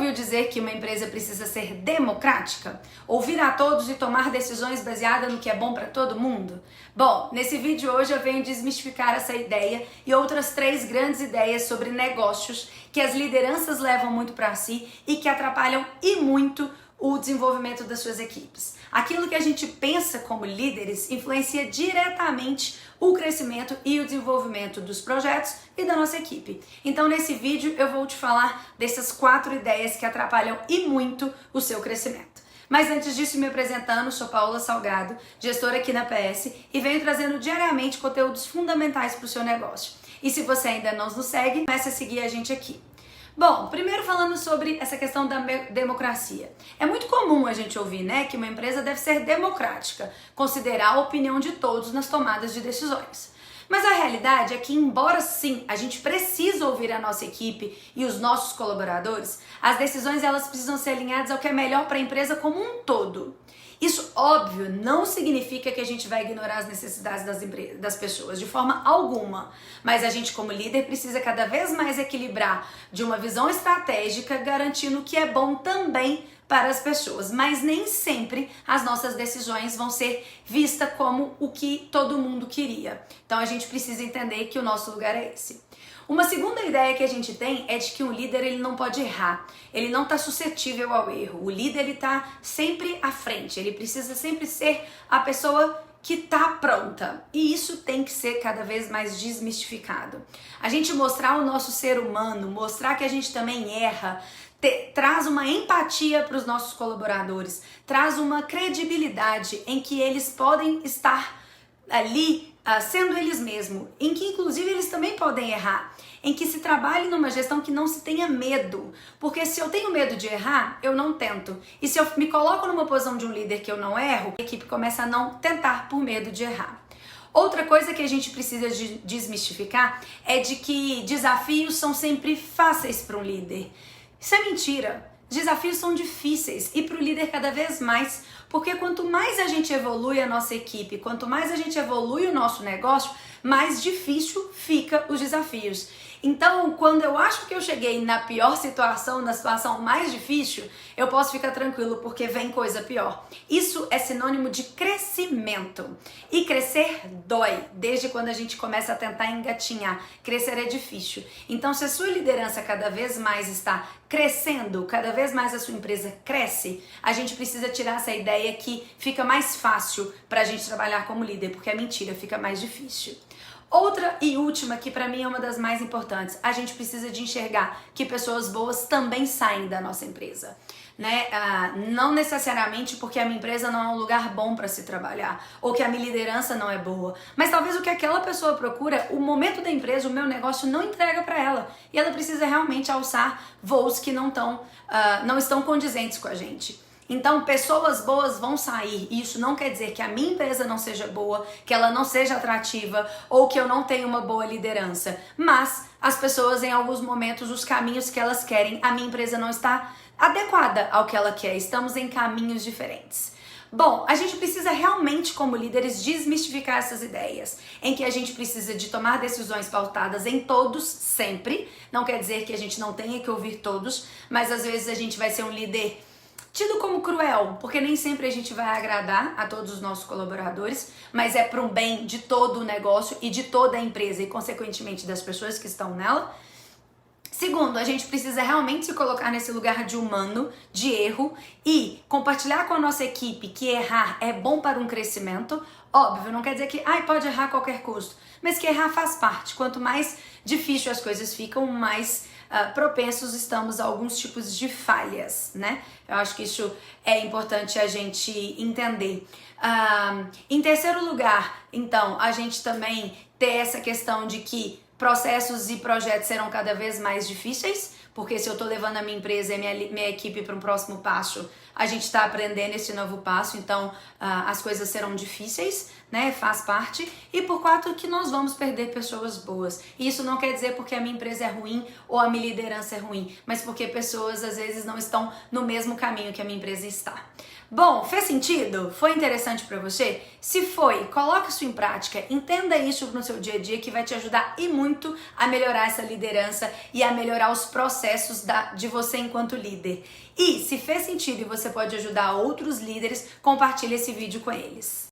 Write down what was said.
ouviu dizer que uma empresa precisa ser democrática? Ouvir a todos e tomar decisões baseadas no que é bom para todo mundo? Bom, nesse vídeo hoje eu venho desmistificar essa ideia e outras 3 grandes ideias sobre negócios que as lideranças levam muito para si e que atrapalham e muito o desenvolvimento das suas equipes. Aquilo que a gente pensa como líderes influencia diretamente o crescimento e o desenvolvimento dos projetos e da nossa equipe. Então nesse vídeo eu vou te falar dessas 4 ideias que atrapalham e muito o seu crescimento. Mas antes disso, me apresentando, sou Paola Salgado, gestora aqui na PS e venho trazendo diariamente conteúdos fundamentais para o seu negócio. E se você ainda não nos segue, comece a seguir a gente aqui. Bom, primeiro falando sobre essa questão da democracia. É muito comum a gente ouvir, né, que uma empresa deve ser democrática, considerar a opinião de todos nas tomadas de decisões. Mas a realidade é que, embora sim a gente precisa ouvir a nossa equipe e os nossos colaboradores, as decisões elas precisam ser alinhadas ao que é melhor para a empresa como um todo. Isso, óbvio, não significa que a gente vai ignorar as necessidades das pessoas, de forma alguma. Mas a gente, como líder, precisa cada vez mais equilibrar de uma visão estratégica, garantindo o que é bom também para as pessoas. Mas nem sempre as nossas decisões vão ser vistas como o que todo mundo queria. Então a gente precisa entender que o nosso lugar é esse. Uma segunda ideia que a gente tem é de que um líder ele não pode errar, ele não está suscetível ao erro. O líder ele está sempre à frente, ele precisa sempre ser a pessoa que está pronta. E isso tem que ser cada vez mais desmistificado. A gente mostrar o nosso ser humano, mostrar que a gente também erra, traz uma empatia para os nossos colaboradores, traz uma credibilidade em que eles podem estar ali sendo eles mesmos, em que inclusive eles também podem errar, em que se trabalhe numa gestão que não se tenha medo, porque se eu tenho medo de errar, eu não tento, e se eu me coloco numa posição de um líder que eu não erro, a equipe começa a não tentar por medo de errar. Outra coisa que a gente precisa desmistificar é de que desafios são sempre fáceis para um líder. Isso é mentira. Desafios são difíceis e para o líder cada vez mais, porque quanto mais a gente evolui a nossa equipe, quanto mais a gente evolui o nosso negócio, mais difícil fica os desafios. Então, quando eu acho que eu cheguei na pior situação, na situação mais difícil, eu posso ficar tranquilo porque vem coisa pior. Isso é sinônimo de crescimento. E crescer dói, desde quando a gente começa a tentar engatinhar. Crescer é difícil. Então, se a sua liderança cada vez mais está crescendo, cada vez mais a sua empresa cresce, a gente precisa tirar essa ideia que fica mais fácil para a gente trabalhar como líder, porque é mentira, fica mais difícil. Outra e última, que para mim é uma das mais importantes, a gente precisa de enxergar que pessoas boas também saem da nossa empresa, né? Não necessariamente porque a minha empresa não é um lugar bom para se trabalhar, ou que a minha liderança não é boa, mas talvez o que aquela pessoa procura, o momento da empresa, o meu negócio não entrega para ela, e ela precisa realmente alçar voos que não estão condizentes com a gente. Então, pessoas boas vão sair, e isso não quer dizer que a minha empresa não seja boa, que ela não seja atrativa ou que eu não tenha uma boa liderança, mas as pessoas em alguns momentos, os caminhos que elas querem, a minha empresa não está adequada ao que ela quer, estamos em caminhos diferentes. Bom, a gente precisa realmente, como líderes, desmistificar essas ideias, em que a gente precisa de tomar decisões pautadas em todos, sempre. Não quer dizer que a gente não tenha que ouvir todos, mas às vezes a gente vai ser um líder tido como cruel, porque nem sempre a gente vai agradar a todos os nossos colaboradores, mas é para um bem de todo o negócio e de toda a empresa e, consequentemente, das pessoas que estão nela. Segundo, a gente precisa realmente se colocar nesse lugar de humano, de erro e compartilhar com a nossa equipe que errar é bom para um crescimento. Óbvio, não quer dizer que pode errar a qualquer custo, mas que errar faz parte. Quanto mais difícil as coisas ficam, mais propensos estamos a alguns tipos de falhas, né? Eu acho que isso é importante a gente entender. Em terceiro lugar, então, a gente também ter essa questão de que processos e projetos serão cada vez mais difíceis, porque se eu estou levando a minha empresa e minha equipe para um próximo passo, a gente está aprendendo esse novo passo, então as coisas serão difíceis, né? Faz parte. E por 4, que nós vamos perder pessoas boas. E isso não quer dizer porque a minha empresa é ruim ou a minha liderança é ruim, mas porque pessoas às vezes não estão no mesmo caminho que a minha empresa está. Bom, fez sentido? Foi interessante para você? Se foi, coloque isso em prática, entenda isso no seu dia a dia que vai te ajudar e muito a melhorar essa liderança e a melhorar os processos de você enquanto líder. E se fez sentido e você pode ajudar outros líderes, compartilhe esse vídeo com eles.